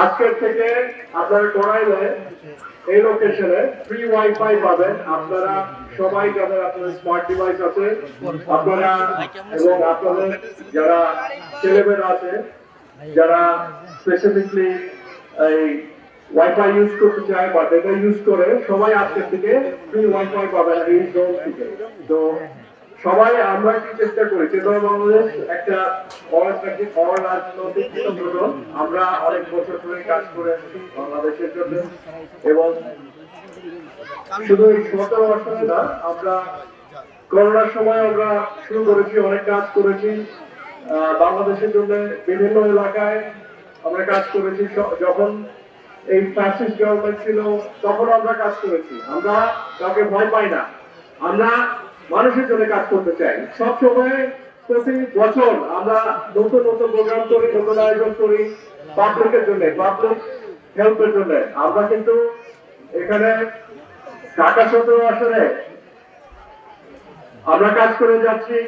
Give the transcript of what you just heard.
আজকের থেকে আপনারা করাইলে এই লোকেশনে ফ্রি ওয়াইফাই পাবেন। আপনারা সবাই যাদের আপনাদের স্মার্ট ডিভাইস আছে আপনারা এবং আপনাদের যারা ছেলেমেয়েরা আছে যারা স্পেসিফিকলি এই ওয়াইফাই ইউজ করতে চায় বা ডেটা ইউজ করে সবাই আজকের থেকে ফ্রি ওয়াইফাই পাবেন এই জোন থেকে। তো সবাই আমরা কি চেষ্টা করি চেতনা বাংলাদেশ একটা অরাজনৈতিক সংগঠন। আমরা অনেক বছর ধরে কাজ করে আসছি বাংলাদেশের জন্য এবং শুধু এই 17 বছরে না, আমরা করোনার সময় আমরা শুরু করেছি, অনেক কাজ করেছি বাংলাদেশের জন্য। বিভিন্ন এলাকায় আমরা কাজ করেছি। যখন এই ফ্যাসিস্ট গভর্নমেন্ট ছিল তখন আমরা কাজ করেছি। আমরা কাউকে ভয় পাই না, আমরা মানুষের জন্য কাজ করতে চাই। সবসময় প্রতি বছর আমরা নতুন নতুন প্রোগ্রাম করি, নতুন আয়োজন করি পাবলিকের জন্য, পাবলিক হেল্পের জন্য। আমরা কিন্তু এখানে ঢাকা 17 আসনে আমরা কাজ করে যাচ্ছি।